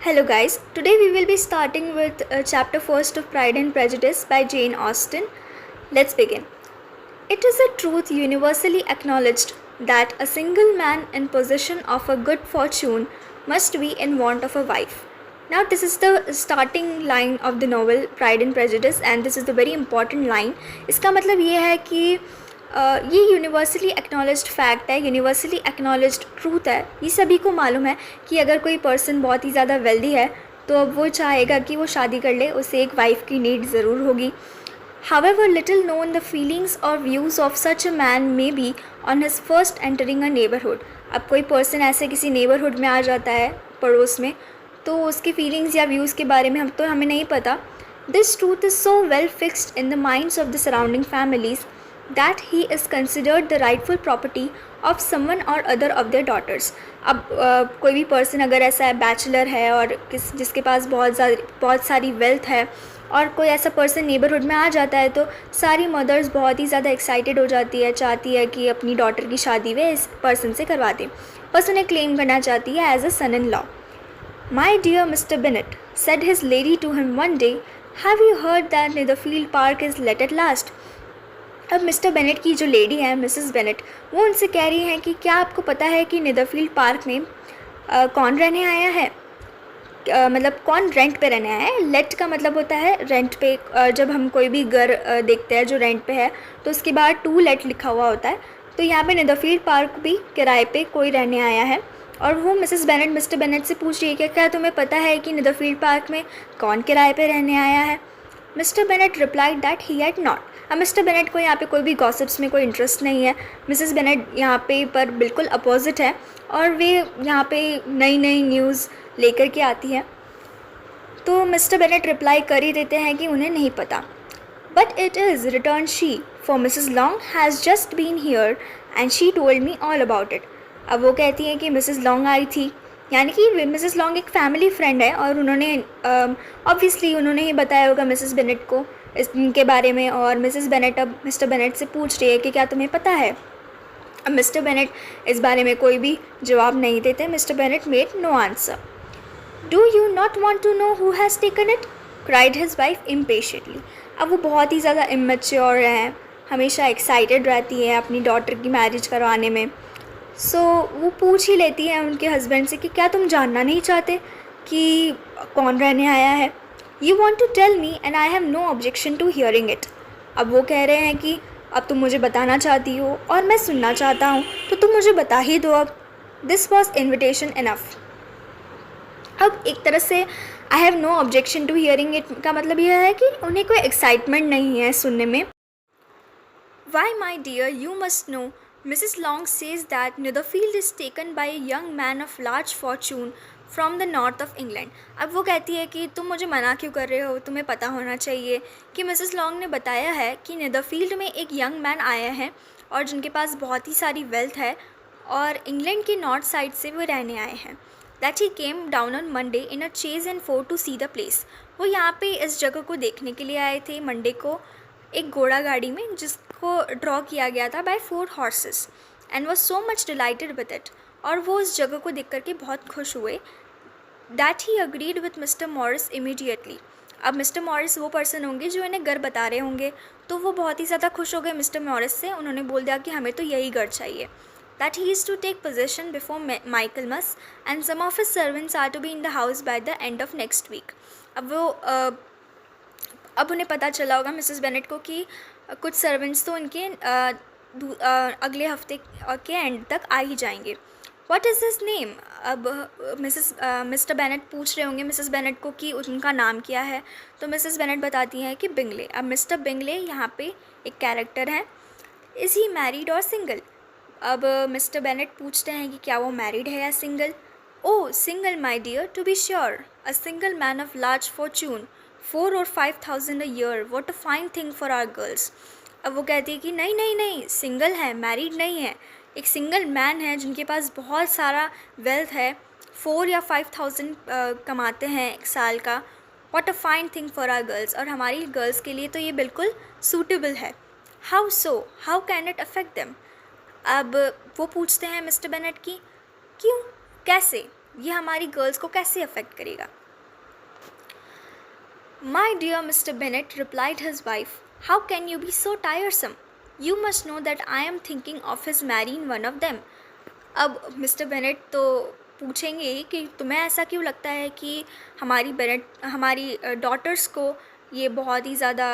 Hello guys, today we will be starting with chapter first of Pride and Prejudice by Jane Austen. Let's begin. It is a truth universally acknowledged that a single man in possession of a good fortune must be in want of a wife. Now this is the starting line of the novel Pride and Prejudice and this is the very important line. इसका मतलब ये है कि ये universally acknowledged fact है, universally acknowledged truth है। ये सभी को मालूम है कि अगर कोई पर्सन बहुत ही ज़्यादा वेल्दी है तो अब वो चाहेगा कि वो शादी कर ले, उसे एक वाइफ की नीड ज़रूर होगी। However little known the feelings or views of such a man may be on his first entering a neighborhood. अब कोई पर्सन ऐसे किसी नेबरहुड में आ जाता है, पड़ोस में, तो उसकी फीलिंग्स या व्यूज़ के बारे में हमें नहीं पता। This truth is so well fixed in the minds of the surrounding families that he is considered the rightful property of someone or other of their daughters. अब कोई भी पर्सन अगर ऐसा है, बैचलर है और जिसके पास बहुत सारी वेल्थ है और कोई ऐसा पर्सन नेबरहुड में आ जाता है तो सारी मदर्स बहुत ही ज़्यादा एक्साइटेड हो जाती है, चाहती है कि अपनी डॉटर की शादी वे इस पर्सन से करवा दें, बस उन्हें क्लेम करना चाहती है as a son in law. My dear mister Bennet, said his lady to him one day, have you heard that Netherfield park is let at last. अब मिस्टर बेनेट की जो लेडी है, मिसेस बेनेट, वो उनसे कह रही हैं कि क्या आपको पता है कि नीदरफील्ड पार्क में कौन रहने आया है, मतलब कौन रेंट पे रहने आया है। लेट का मतलब होता है रेंट पे। जब हम कोई भी घर देखते हैं जो रेंट पे है तो उसके बाद टू लेट लिखा हुआ होता है, तो यहाँ पे नीदरफील्ड पार्क भी किराए पे कोई रहने आया है। और वो मिसेस बेनेट मिस्टर बेनेट से पूछ रही है कि क्या तुम्हें पता है कि नीदरफील्ड पार्क में कौन किराए पे रहने आया है। Mister Bennett replied that he had not. अब मिस्टर बेनेट को यहाँ पे कोई भी गॉसिप्स में कोई इंटरेस्ट नहीं है। मिसेस बेनेट यहाँ पे पर बिल्कुल अपोजिट है और वे यहाँ पे नई नई न्यूज़ लेकर के आती है। तो मिस्टर बेनेट रिप्लाई कर ही देते हैं कि उन्हें नहीं पता। But it is return she, for Mrs Long has just been here and she told me all about it. अब वो कहती हैं कि मिसेस लॉन्ग आई थी, यानी कि मिसेस लॉन्ग एक फ़ैमिली फ्रेंड है और उन्होंने ऑब्वियसली उन्होंने ही बताया होगा मिसेस बेनेट को इनके बारे में। और मिसेस बेनेट अब मिस्टर बेनेट से पूछ रही है कि क्या तुम्हें पता है। अब मिस्टर बेनेट इस बारे में कोई भी जवाब नहीं देते। Mister Bennet made no answer. Do you not want to know who has taken it, cried his wife impatiently. अब वो बहुत ही ज़्यादा इमेच्योर हैं, हमेशा एक्साइटेड रहती है अपनी डॉटर की मैरिज करवाने में। सो वो पूछ ही लेती है उनके हस्बैंड से कि क्या तुम जानना नहीं चाहते कि कौन रहने आया है। You want to tell me and I have no objection to hearing it. अब वो कह रहे हैं कि अब तुम मुझे बताना चाहती हो और मैं सुनना चाहता हूँ, तो तुम मुझे बता ही दो अब। This was invitation enough. अब एक तरह से I have no objection to hearing it का मतलब यह है कि उन्हें कोई एक्साइटमेंट नहीं है सुनने में। Why my dear, you must know, Mrs. Long says that Netherfield is taken by a young man of large fortune from the north of England. अब वो कहती है कि तुम मुझे मना क्यों कर रहे हो, तुम्हें पता होना चाहिए कि मिसेस लॉन्ग ने बताया है कि नेदरफील्ड में एक यंग मैन आया है और जिनके पास बहुत ही सारी वेल्थ है और इंग्लैंड के नॉर्थ साइड से वो रहने आए हैं। That he came down on Monday in a chaise and four to see the place. वो यहाँ पे इस जगह को देखने के लिए आए थे मंडे को, एक घोड़ा गाड़ी में जिसको ड्रॉ किया गया था by 4 horses, and was so much delighted with it. और वो इस जगह को देख करके बहुत खुश हुए। That he agreed with mister Morris immediately. अब मिस्टर मॉरिस वो पर्सन होंगे जो इन्हें घर बता रहे होंगे, तो वो बहुत ही ज़्यादा खुश हो गए मिस्टर मॉरिस से। उन्होंने बोल दिया कि हमें तो यही घर चाहिए। That he is to take possession before Michaelmas and some of his servants are to be in the house by the end of next week. अब उन्हें पता चला होगा मिसेस बेनेट को कि कुछ सर्वेंट्स तो उनके अगले हफ्ते के एंड तक आ ही जाएंगे। What is his name. अब मिस्टर बेनेट पूछ रहे होंगे मिसेस बेनेट को कि उनका नाम क्या है, तो मिसेस बेनेट बताती हैं कि बिंगले। अब मिस्टर बिंगले यहाँ पे एक कैरेक्टर है। इज़ ही मैरिड और सिंगल। अब मिस्टर बेनेट पूछते हैं कि क्या वो मैरिड है या single. Oh single my dear, to be sure, a single man of large fortune, 4 or 5,000 a year, what a fine thing for our girls. अब वो कहती है कि नहीं नहीं नहीं, सिंगल है, मैरिड नहीं है, एक सिंगल मैन है जिनके पास बहुत सारा वेल्थ है, 4 या 5,000 कमाते हैं एक साल का। what a fine thing for our girls, और हमारी गर्ल्स के लिए तो ये बिल्कुल सूटेबल है। how so, how can it affect them। अब वो पूछते हैं मिस्टर बेनेट की क्यों, कैसे। ये हमारी गर्ल्स को कैसे अफेक्ट करेगा? My dear Mr. Bennet, replied his wife, how can you be so tiresome? You must know that I am thinking of his marrying one of them. अब मिस्टर बेनेट तो पूछेंगे कि तुम्हें ऐसा क्यों लगता है कि हमारी डॉटर्स को ये बहुत ही ज़्यादा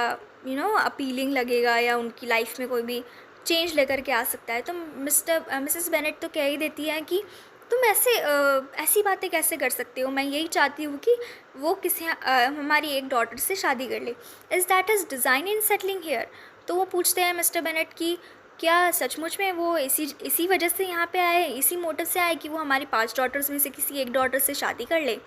अपीलिंग लगेगा या उनकी लाइफ में कोई भी चेंज लेकर के आ सकता है। तो मिसेस बेनेट तो कह ही देती है कि तुम ऐसी बातें कैसे कर सकते हो, मैं यही चाहती हूँ कि वो हमारी एक डॉटर से शादी कर ले। Is that is design in settling here? तो वो पूछते हैं मिस्टर बेनेट कि क्या सचमुच में वो इसी वजह से यहाँ पे आए, इसी मोटिव से आए कि वो हमारी 5 डॉटर्स में से किसी एक डॉटर से शादी कर ले?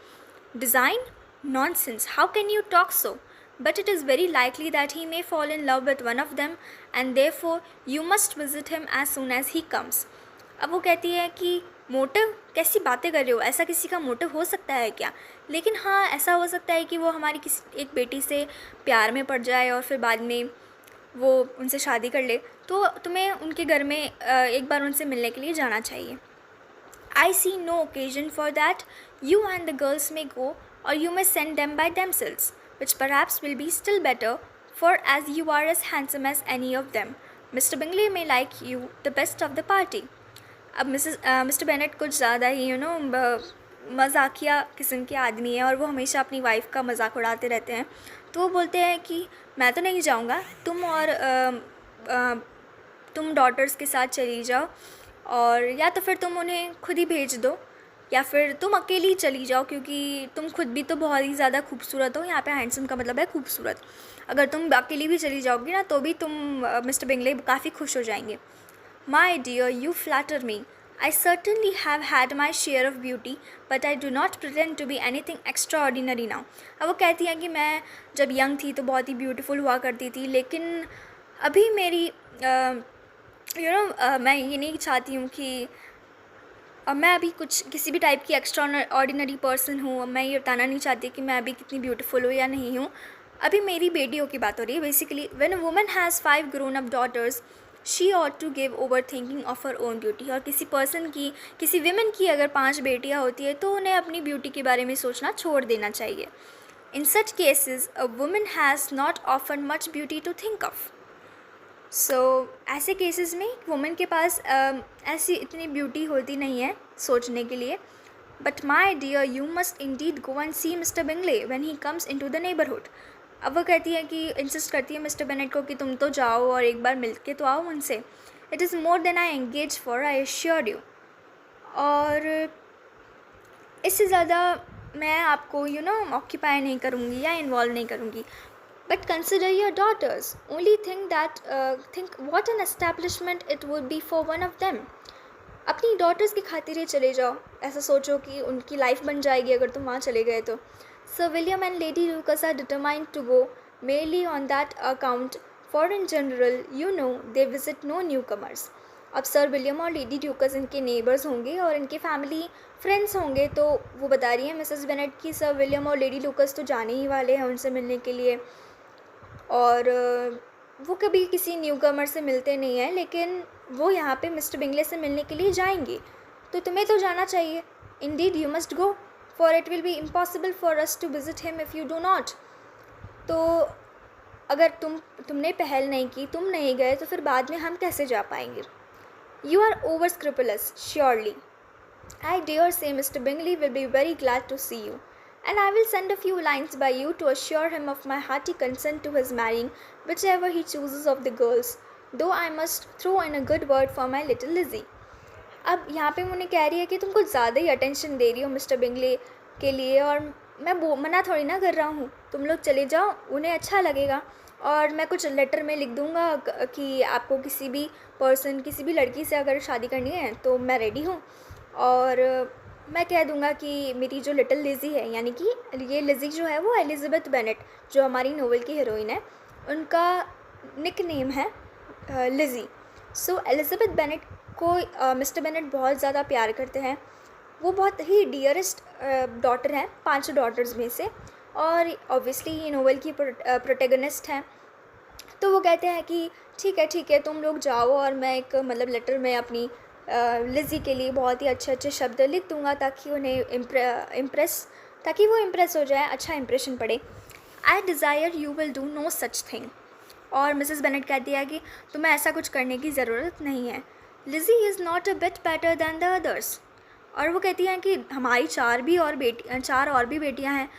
Design? Nonsense, how can you talk so? But it is very likely that he may fall in love with one of them and therefore you must visit him as soon as he comes. अब वो कहती है कि motive? कैसी बातें कर रहे हो, ऐसा किसी का मोटिव हो सकता है क्या? लेकिन हाँ, ऐसा हो सकता है कि वो हमारी किसी एक बेटी से प्यार में पड़ जाए और फिर बाद में वो उनसे शादी कर ले, तो तुम्हें उनके घर में एक बार उनसे मिलने के लिए जाना चाहिए। I see no occasion for that. You and the girls may go or you may send them by themselves, which perhaps will be still better, for as you are as handsome as any of them, Mr. Bingley may like you the best of the party. अब mister Bennett कुछ ज़्यादा ही मजाकिया किस्म के आदमी है और वो हमेशा अपनी वाइफ का मजाक उड़ाते रहते हैं। तो वो बोलते हैं कि मैं तो नहीं जाऊँगा, तुम डॉटर्स के साथ चली जाओ, और या तो फिर तुम उन्हें खुद ही भेज दो या फिर तुम अकेली चली जाओ, क्योंकि तुम खुद भी तो बहुत ही ज़्यादा खूबसूरत हो। यहाँ पे हैंडसम का मतलब है खूबसूरत। अगर तुम अकेली भी चली जाओगी ना तो भी तुम मिस्टर बिंगले काफ़ी खुश हो जाएंगे। My dear, you flatter me. I certainly have had my share of beauty, but I do not pretend to be anything extraordinary now. अब वो कहती हैं कि मैं जब यंग थी तो बहुत ही ब्यूटीफुल हुआ करती थी, लेकिन अभी मेरी मैं ये नहीं चाहती हूँ कि मैं अभी किसी भी टाइप की एक्स्ट्रा ऑर्डिनरी पर्सन हूँ। मैं ये बताना नहीं चाहती कि मैं अभी कितनी ब्यूटीफुल हूँ या नहीं हूँ। अभी मेरी बेटियों की बात हो रही है। Basically when a woman has 5 grown up daughters she ought to give over thinking of her own beauty. और किसी विमेन की अगर 5 बेटियाँ होती है तो उन्हें अपनी ब्यूटी के बारे में सोचना छोड़ देना चाहिए। In such cases a woman has not often much beauty to think of. So ऐसे केसेस में वुमेन के पास ऐसी इतनी ब्यूटी होती नहीं है सोचने के लिए। But my dear, you must indeed go and see mister Bingley when he comes into the neighbourhood. अब वो कहती है कि इंसिस्ट करती है मिस्टर बेनेट को कि तुम तो जाओ और एक बार मिल के तो आओ उनसे। It is more than I engage for, I assure you. और इससे ज़्यादा मैं आपको ऑक्यूपाई नहीं करूँगी या इन्वॉल्व नहीं करूँगी। But consider your daughters. Only think what an establishment it would be for one of them. अपनी डॉटर्स की खातिर ही चले जाओ। ऐसा सोचो कि उनकी लाइफ बन जाएगी अगर तुम वहाँ चले गए तो। Sir William and Lady Lucas are determined to go merely on that account, for in general, they visit no newcomers. अब सर विलियम और लेडी ड्यूकस इनके नेबर्स होंगे और इनके फैमिली फ्रेंड्स होंगे। तो वो बता रही है मिसेस बेनेट कि सर विलियम और लेडी लूकस तो जाने ही वाले हैं उनसे मिलने के लिए, और वो कभी किसी न्यूकमर से मिलते नहीं हैं, लेकिन वो यहाँ पे मिस्टर बिंगले से मिलने के लिए जाएंगे, तो तुम्हें तो जाना चाहिए। Indeed you must go, for it will be impossible for us to visit him if you do not. तो अगर तुमने पहल नहीं की, तुम नहीं गए, तो फिर बाद में हम कैसे जा पाएंगे? You are over scrupulous, surely. I dare say mister Bingley will be very glad to see you, and I will send a few lines by you to assure him of my hearty consent to his marrying whichever he chooses of the girls, though I must throw in a good word for my little Lizzie. अब यहाँ पे मुझे कह रही है कि तुम कुछ ज़्यादा ही अटेंशन दे रही हो मिस्टर बिंगले के लिए, और मैं मना थोड़ी ना कर रहा हूँ। तुम लोग चले जाओ, उन्हें अच्छा लगेगा, और मैं कुछ लेटर में लिख दूँगा कि आपको किसी भी लड़की से अगर शादी करनी है तो मैं रेडी हूँ, और मैं कह दूंगा कि मेरी जो लिटिल लिज़ी है, यानी कि ये लिज़ी जो है वो एलिज़ाबेथ बेनेट जो हमारी नोवेल की हीरोइन है, उनका निक नेम है लिज़ी। सो एलिज़ाबेथ बेनेट को मिस्टर बेनेट बहुत ज़्यादा प्यार करते हैं। वो बहुत ही डियरेस्ट डॉटर हैं 5 डॉटर्स में से, और ऑब्वियसली ये नोवेल की प्रोटेगनिस्ट हैं। तो वो कहते हैं कि ठीक है तुम लोग जाओ, और मैं एक लेटर में अपनी लिज़ी के लिए बहुत ही अच्छे अच्छे शब्द लिख दूँगा ताकि उन्हें ताकि वो इम्प्रेस हो जाए, अच्छा इंप्रेशन पड़े। I desire you will do no such thing. और मिसेस बेनेट कहती है कि तुम्हें ऐसा कुछ करने की ज़रूरत नहीं है। Lizzie is not a bit better than the others. और वो कहती हैं कि हमारी चार और भी बेटियां हैं,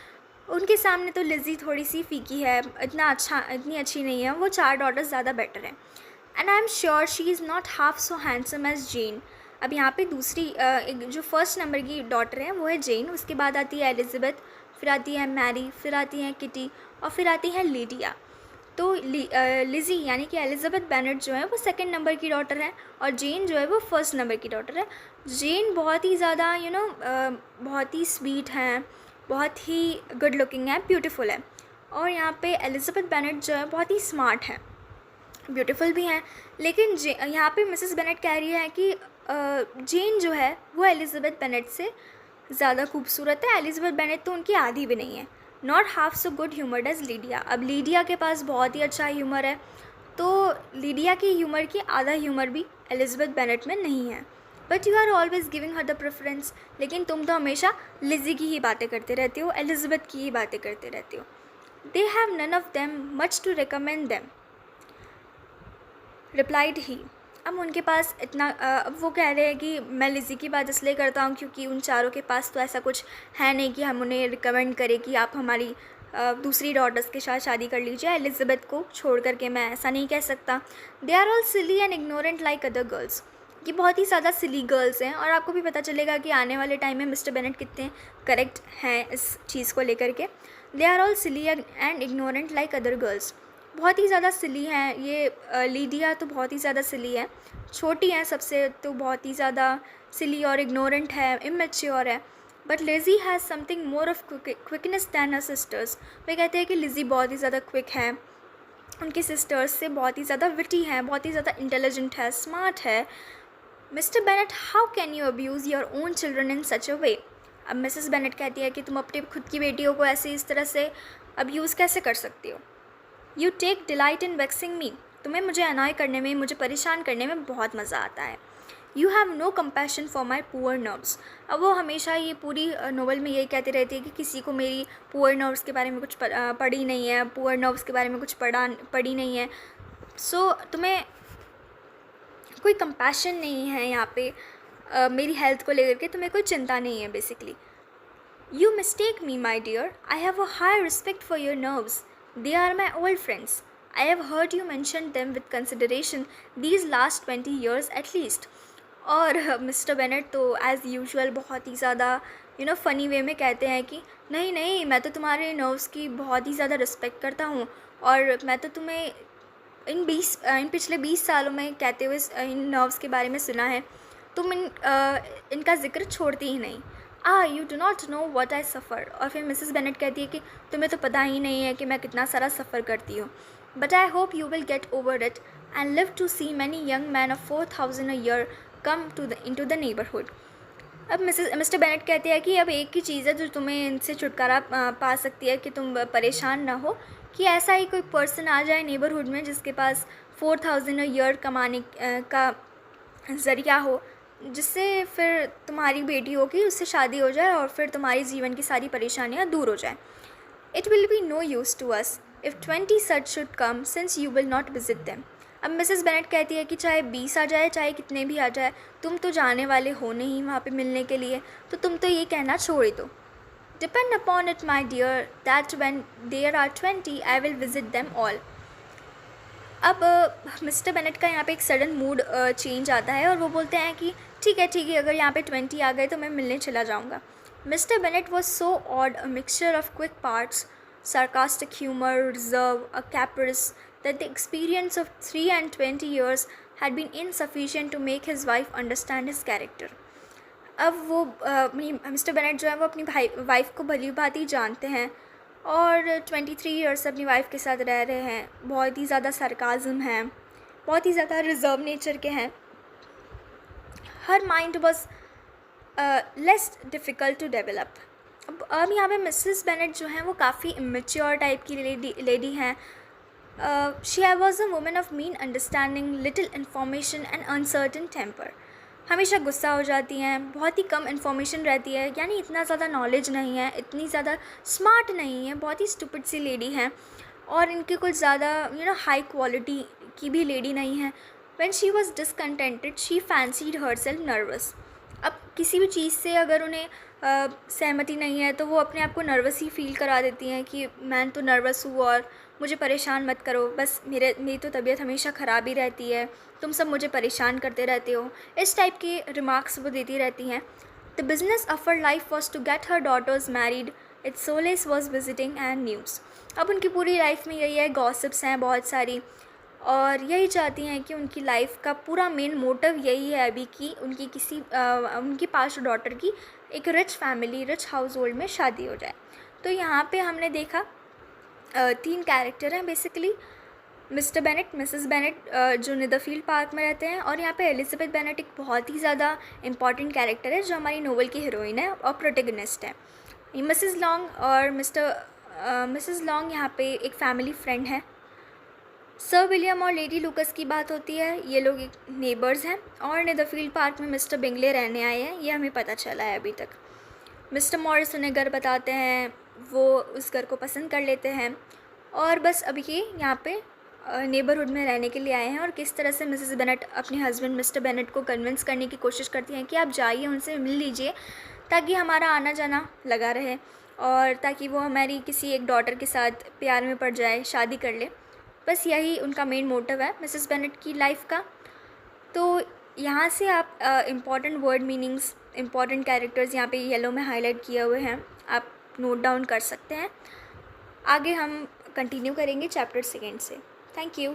उनके सामने तो लिज़ी थोड़ी सी फीकी है, इतनी अच्छी नहीं है, वो 4 डॉटर्स ज़्यादा बेटर हैं। And I am sure she is not half so handsome as Jane. अब यहाँ पे दूसरी एक जो फर्स्ट नंबर की डॉटर है वो है जेन, उसके बाद आती है एलिज़ाबेथ, फिर आती है मैरी, फिर आती है किटी और फिर आती है लीडिया। तो लिज़ी यानी कि एलिज़ाबेथ बेनेट जो है वो सेकंड नंबर की डॉटर है और जेन जो है वो फर्स्ट नंबर की डॉटर है। जेन बहुत ही ज़्यादा बहुत ही स्वीट हैं, बहुत ही गुड लुकिंग है, ब्यूटीफुल है। और यहाँ पे एलिज़ाबेथ बेनेट जो है बहुत ही स्मार्ट है, ब्यूटीफुल भी हैं। लेकिन यहाँ पे मिसेस बेनेट कह रही है कि जेन जो है वो एलिज़ाबेथ बेनेट से ज़्यादा खूबसूरत है। एलिज़ाबेथ बेनेट तो उनकी आधी भी नहीं है। Not half so good humour as Lydia. अब लीडिया के पास बहुत ही अच्छा ह्यूमर है, तो लीडिया की ह्यूमर की आधा ह्यूमर भी एलिज़ाबेथ बेनेट में नहीं है। But you are always giving her the preference. लेकिन तुम तो हमेशा लिज़ी की ही बातें करते रहते हो, एलिज़ाबेथ की ही बातें करते रहते हो। They have none of them much to recommend them, replied he. अब उनके पास इतना अब वो कह रहे हैं कि मैं लिज़ी की बात इसलिए करता हूँ क्योंकि उन चारों के पास तो ऐसा कुछ है नहीं कि हम उन्हें रिकमेंड करें कि आप हमारी दूसरी डॉटर्स के साथ शादी कर लीजिए। एलिज़ाबेथ को छोड़ करके मैं ऐसा नहीं कह सकता। They are all silly and ignorant like other girls. ये बहुत ही ज़्यादा सिली गर्ल्स हैं और आपको भी पता चलेगा कि आने वाले टाइम में मिस्टर बेनेट कितने करेक्ट हैं इस चीज़ को लेकर के। They are all silly and ignorant like other girls. बहुत ही ज़्यादा सिली हैं ये। लीडिया तो बहुत ही ज़्यादा सिली है, छोटी है सबसे, तो बहुत ही ज़्यादा सिली और इग्नोरेंट है, इमेच्योर है। But Lizzy has something more of quickness than her sisters. वे कहते हैं कि लिज़ी बहुत ही ज़्यादा क्विक है, उनकी सिस्टर्स से बहुत ही ज़्यादा विटी है, बहुत ही ज़्यादा इंटेलिजेंट है, स्मार्ट है। Mister Bennet, how can you abuse your own children in such a way. अब मिसेस बेनेट कहती है कि तुम अपनी खुद की बेटियों को ऐसे इस तरह से अब्यूज़ कैसे कर सकती हो। You take delight in vexing me. तुम्हें मुझे अनॉय करने में, मुझे परेशान करने में बहुत मज़ा आता है। You have no compassion for my poor nerves. अब वो हमेशा ये पूरी नोवेल में यही कहती रहती है कि किसी को मेरी पुअर नर्व्स के बारे में कुछ पढ़ी नहीं है, पुअर नर्व्स के बारे में कुछ पढ़ी नहीं है। सो तुम्हें कोई कंपैशन नहीं है यहाँ पे मेरी हेल्थ को लेकर के, तुम्हें कोई चिंता नहीं है basically. You mistake me, my dear. I have a high respect for your nerves. They are my old friends. I have heard you mention them with consideration these last 20 years at least. और mister Bennett तो as usual बहुत ही ज़्यादा funny way में कहते हैं कि नहीं नहीं, मैं तो तुम्हारे नर्व्स की बहुत ही ज़्यादा रिस्पेक्ट करता हूँ और मैं तो तुम्हें इन पिछले 20 सालों में कहते हुए इन नर्व्स के बारे में सुना है। तुम इनका जिक्र छोड़ती ही नहीं। You do not know what I suffer. और फिर मिसेस बेनेट कहती है कि तुम्हें तो पता ही नहीं है कि मैं कितना सारा सफ़र करती हूँ। But I hope you will get over it and live to see many young man of 4000 a year come in to the neighbourhood. अब मिस्टर बेनेट कहते हैं कि अब एक ही चीज़ है जो तुम्हें इनसे छुटकारा पा सकती है कि तुम परेशान ना हो, कि ऐसा ही कोई पर्सन आ जाए नेबरहुड में जिसके पास 4000 अ ईयर कमाने का ज़रिया हो, जिससे फिर तुम्हारी बेटी होगी, उससे शादी हो जाए और फिर तुम्हारी जीवन की सारी परेशानियाँ दूर हो जाएं। It will be no use to us if 20 such should come since you will not visit them. अब मिसेस बेनेट कहती है कि चाहे 20 आ जाए, चाहे कितने भी आ जाए, तुम तो जाने वाले हो नहीं वहाँ पे मिलने के लिए, तो तुम तो ये कहना छोड़ दो। Depend upon it my dear that when there are 20 I will visit them all. अब मिस्टर बेनेट का यहाँ पे एक सडन मूड चेंज आता है और वो बोलते हैं कि ठीक है, अगर यहाँ पे 20 आ गए तो मैं मिलने चला जाऊँगा। Mister Bennett was so odd, a mixture of quick parts, sarcastic humor, reserve, a caprice, that the experience of 3 and 20 years had been insufficient to make his wife understand his character. अब वो mister Bennett जो है वो अपनी wife को भली भांति जानते हैं और 23 ईयर्स अपनी वाइफ के साथ रह रहे हैं। बहुत ही ज़्यादा सरकाज़म है, बहुत ही ज़्यादा रिजर्व नेचर के हैं। Her mind was less difficult to develop. अब यहाँ पे मिसेस बेनेट जो हैं वो काफ़ी इमेच्योर टाइप की लेडी हैं। She was a woman of mean understanding, little information and uncertain temper. हमेशा गुस्सा हो जाती हैं, बहुत ही कम इन्फॉर्मेशन रहती है, यानी इतना ज़्यादा नॉलेज नहीं है, इतनी ज़्यादा स्मार्ट नहीं है, बहुत ही स्टूपिड सी लेडी हैं। और इनकी कुछ ज़्यादा हाई क्वालिटी की भी लेडी नहीं है। When she was discontented she fancied herself nervous. अब किसी भी चीज़ से अगर उन्हें सहमति नहीं है तो वो अपने आप को नर्वस ही फील करा देती हैं कि मैं तो नर्वस हूँ और मुझे परेशान मत करो, बस मेरी तो तबीयत हमेशा ख़राब ही रहती है, तुम सब मुझे परेशान करते रहते हो, इस टाइप के रिमार्क्स वो देती रहती हैं। The business of her life was to get her daughters married, its solace was visiting and news. अब उनकी पूरी लाइफ में यही है, गॉसिप्स हैं बहुत सारी, और यही चाहती हैं कि उनकी लाइफ का पूरा मेन मोटिव यही है अभी कि उनकी 5 डॉटर की एक rich family, rich house hold में शादी हो जाए। तो यहाँ पे हमने देखा 3 कैरेक्टर हैं basically, mister Bennett, Mrs Bennet जो निदरफील्ड पार्क में रहते हैं, और यहाँ पे एलिजाबेथ बेनेट एक बहुत ही ज़्यादा इंपॉर्टेंट कैरेक्टर है जो हमारी नोवेल की हीरोइन है और प्रोटेगनिस्ट है। मिसेस लॉन्ग और मिसेस लॉन्ग यहाँ पे एक फैमिली फ्रेंड है। सर विलियम और लेडी लूकस की बात होती है, ये लोग एक नेबर्स हैं, और निदरफील्ड पार्क में मिस्टर बिंगले रहने आए हैं, ये हमें पता चला है अभी तक। मिस्टर मॉरिस उन्हें घर बताते हैं, वो उस घर को पसंद कर लेते हैं, और बस अब ये यहाँ पे नेबरहुड में रहने के लिए आए हैं। और किस तरह से मिसेस बेनेट अपने हस्बैंड मिस्टर बेनेट को कन्विंस करने की कोशिश करती हैं कि आप जाइए, उनसे मिल लीजिए, ताकि हमारा आना जाना लगा रहे और ताकि वो हमारी किसी एक डॉटर के साथ प्यार में पड़ जाए, शादी कर ले। बस यही उनका मेन मोटिव है मिसेस बेनेट की लाइफ का। तो यहाँ से आप important word meanings, important characters यहाँ पे येलो में हाईलाइट किए हुए हैं, आप नोट डाउन कर सकते हैं। आगे हम कंटिन्यू करेंगे चैप्टर 2 से। Thank you.